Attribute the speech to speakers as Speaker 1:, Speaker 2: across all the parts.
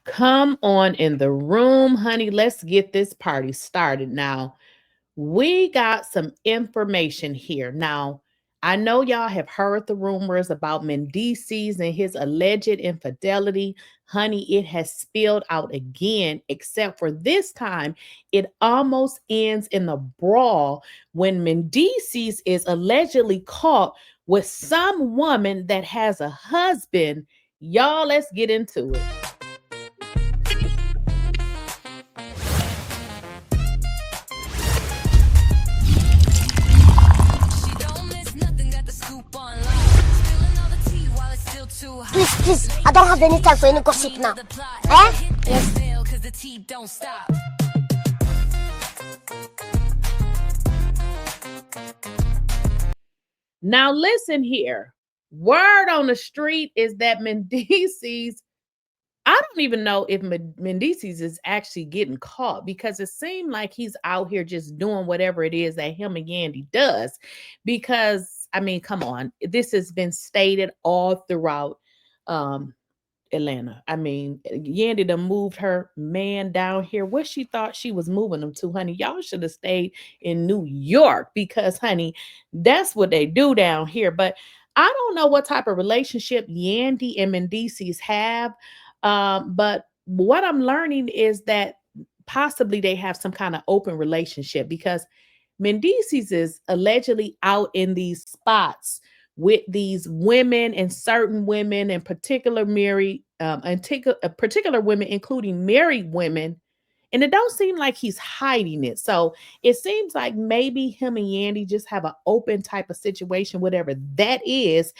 Speaker 1: Come on in the room, honey. Let's get this party started. Now, we got some information here. Now, I know y'all have heard the rumors about Mendeecees and his alleged infidelity. Honey, it has spilled out again, except for this time, it almost ends in a brawl when Mendeecees is allegedly caught with some woman that has a husband. Y'all, let's get into it.
Speaker 2: Please, I don't have any time for any gossip now. Eh? Yes.
Speaker 1: Now, listen here. Word on the street is that Mendeecees, I don't even know if Mendeecees is actually getting caught because it seemed like he's out here just doing whatever it is that him and Yandy does. Because, I mean, come on, this has been stated all throughout um, Atlanta. I mean, Yandy done moved her man down here. Where she thought she was moving him to, honey. Y'all should have stayed in New York because, honey, that's what they do down here. But I don't know what type of relationship Yandy and Mendeecees have. But what I'm learning is that possibly they have some kind of open relationship because Mendeecees is allegedly out in these spots with these women and certain women and particular married and particular women, including married women. And it don't seem like he's hiding it. So it seems like maybe him and Yandy just have an open type of situation, whatever that is,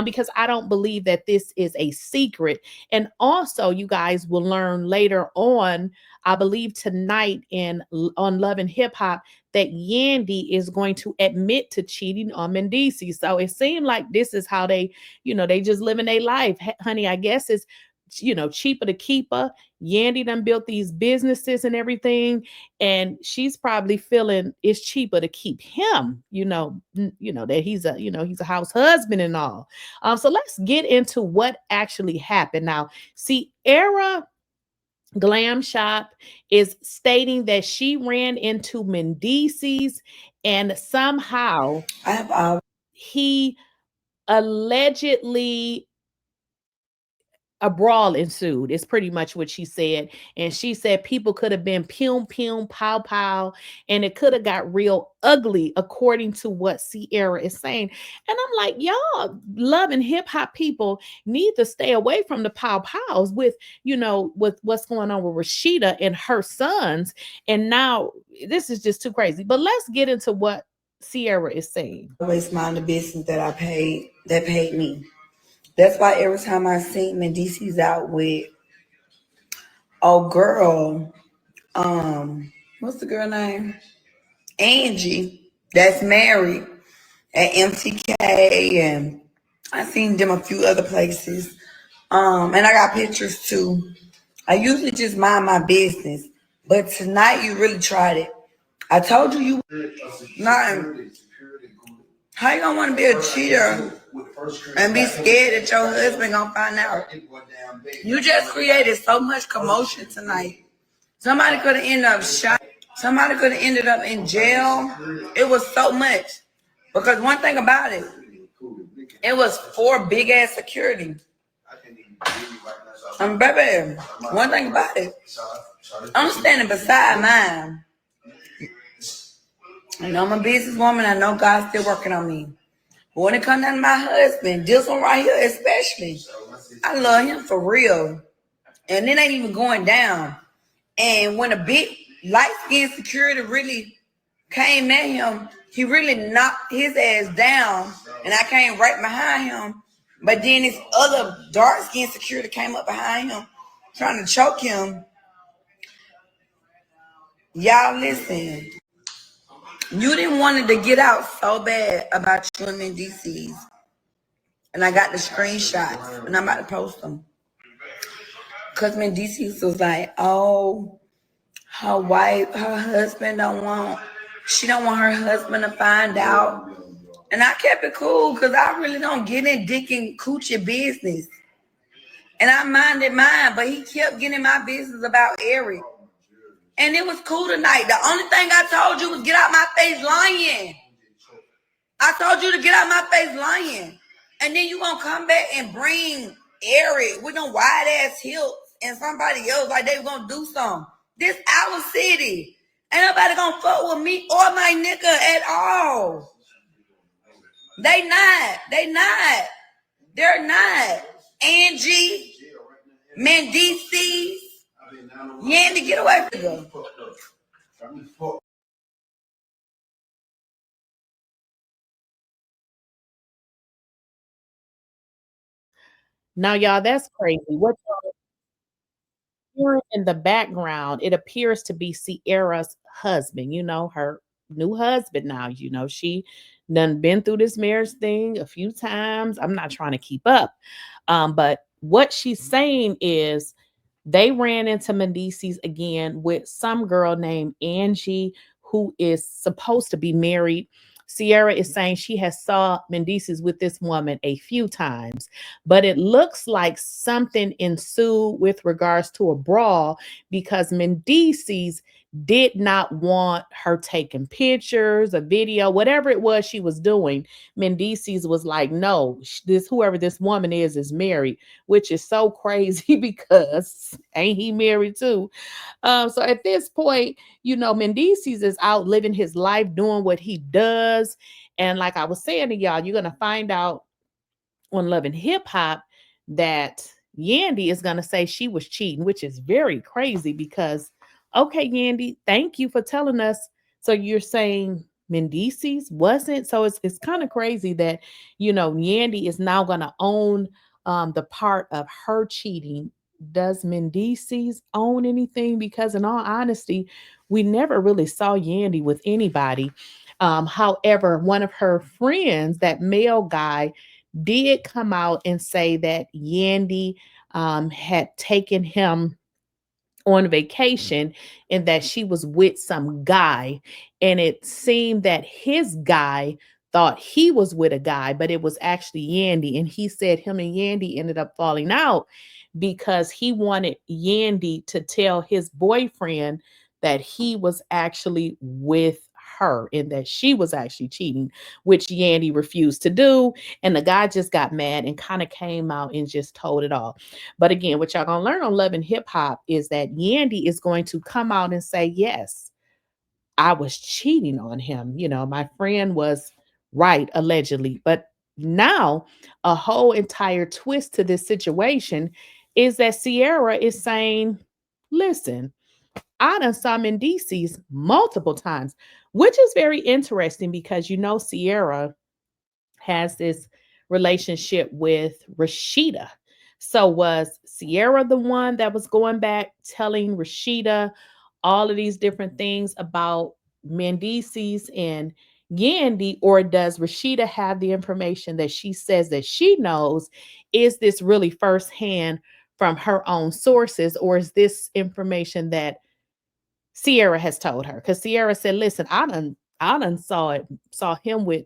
Speaker 1: because I don't believe that this is a secret. And also, you guys will learn later on, I believe tonight on Love and Hip Hop, that Yandy is going to admit to cheating on Mendeecees. So it seemed like this is how they, they just living their life. Honey, I guess it's, cheaper to keep her. Yandy done built these businesses and everything, and she's probably feeling it's cheaper to keep him, that he's a house husband and all. So let's get into what actually happened. Now, see, Era Glam Shop is stating that she ran into Mendeecees and somehow
Speaker 3: I have
Speaker 1: he allegedly a brawl ensued. It's pretty much what she said. And she said people could have been pum pum pow pow, and it could have got real ugly, according to what Sierra is saying. And I'm like, y'all loving hip hop people need to stay away from the pow pows with, with what's going on with Rashida and her sons. And now this is just too crazy. But let's get into what Sierra is saying.
Speaker 3: always mind the business that paid me. That's why every time I see Mendeecees out with girl, what's the girl name? Angie, that's married at MTK, and I seen them a few other places. And I got pictures too. I usually just mind my business, but tonight you really tried it. I told you not. How you gonna want to be a cheater and be scared that your husband gonna find out? You just created so much commotion tonight. Somebody could have ended up shot. Somebody could have ended up in jail. It was so much. Because one thing about it, it was 4 big ass security. Baby, one thing about it, I'm standing beside mine. I'm a businesswoman. I know God's still working on me. But when it comes down to my husband, this one right here especially, I love him for real. And it ain't even going down. And when a big light-skinned security really came at him, he really knocked his ass down. And I came right behind him. But then this other dark-skinned security came up behind him, trying to choke him. Y'all listen. You didn't want it to get out so bad about you and Mendeecees. And I got the screenshots, and I'm about to post them. Because Mendeecees was like, oh, her husband she don't want her husband to find out. And I kept it cool because I really don't get in dick and coochie business. And I minded mine, but he kept getting my business about Eric. And it was cool tonight. The only thing I told you was get out my face lying. I told you to get out my face lying. And then you gonna come back and bring Eric with them wide ass hips and somebody else like they gonna do something. This our city. Ain't nobody gonna fuck with me or my nigga at all. They not. They're not. Angie, Mendeecees, Yandy, get away from them.
Speaker 1: Now, y'all, that's crazy. What y'all hearing in the background, it appears to be Sierra's husband, her new husband now. She done been through this marriage thing a few times. I'm not trying to keep up. But what she's saying is they ran into Mendeecees again with some girl named Angie, who is supposed to be married. Sierra is saying she has saw Mendeecees with this woman a few times, but it looks like something ensued with regards to a brawl because Mendeecees did not want her taking pictures, a video, whatever it was she was doing. Mendeecees was like, no, whoever this woman is married, which is so crazy because ain't he married too? So at this point, Mendeecees is out living his life, doing what he does. And like I was saying to y'all, you're going to find out on Love and Hip Hop that Yandy is going to say she was cheating, which is very crazy because, okay, Yandy, thank you for telling us. So you're saying Mendeecees wasn't? So it's kind of crazy that, Yandy is now going to own the part of her cheating. Does Mendeecees own anything? Because in all honesty, we never really saw Yandy with anybody. However, one of her friends, that male guy, did come out and say that Yandy had taken him on vacation and that she was with some guy. And it seemed that his guy thought he was with a guy, but it was actually Yandy. And he said him and Yandy ended up falling out because he wanted Yandy to tell his boyfriend that he was actually with her and that she was actually cheating, which Yandy refused to do. And the guy just got mad and kind of came out and just told it all. But again, what y'all gonna learn on Love and Hip Hop is that Yandy is going to come out and say, yes, I was cheating on him. My friend was right, allegedly. But now a whole entire twist to this situation is that Sierra is saying, listen, I done saw Mendeecees multiple times, which is very interesting because Sierra has this relationship with Rashida. So was Sierra the one that was going back telling Rashida all of these different things about Mendeecees and Yandy, or does Rashida have the information that she says that she knows? Is this really firsthand from her own sources, or is this information that Sierra has told her? Because Sierra said, listen, I done saw him with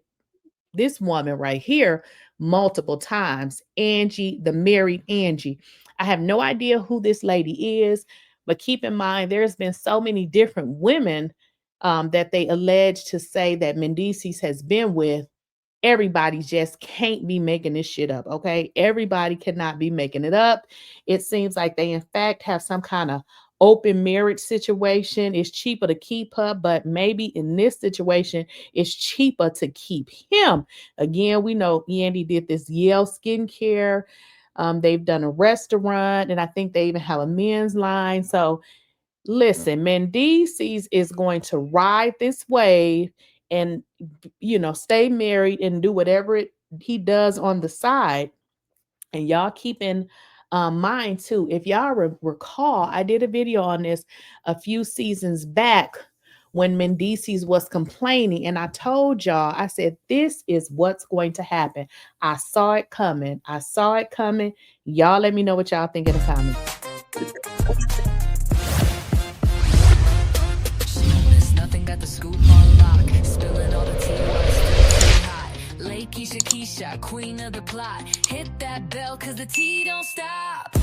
Speaker 1: this woman right here multiple times. Angie, the married Angie. I have no idea who this lady is, but keep in mind, there's been so many different women that they allege to say that Mendeecees has been with. Everybody just can't be making this shit up, okay? Everybody cannot be making it up. It seems like they, in fact, have some kind of open marriage situation. It's cheaper to keep her, but maybe in this situation, it's cheaper to keep him. Again, we know Yandy did this 𝐬𝐮𝐬 skincare. They've done a restaurant, and I think they even have a men's line. So listen, Mendeecees is going to ride this wave and stay married and do whatever he does on the side. And y'all keep in mind too, if y'all recall, I did a video on this a few seasons back when Mendeecees was complaining, and I told y'all, I said, this is what's going to happen. I saw it coming. Y'all let me know what y'all think in the comments. Got the scoop on lock, spilling all the tea while it's still hot. Lakeysha Keysha, queen of the plot. Hit that bell, cause the tea don't stop.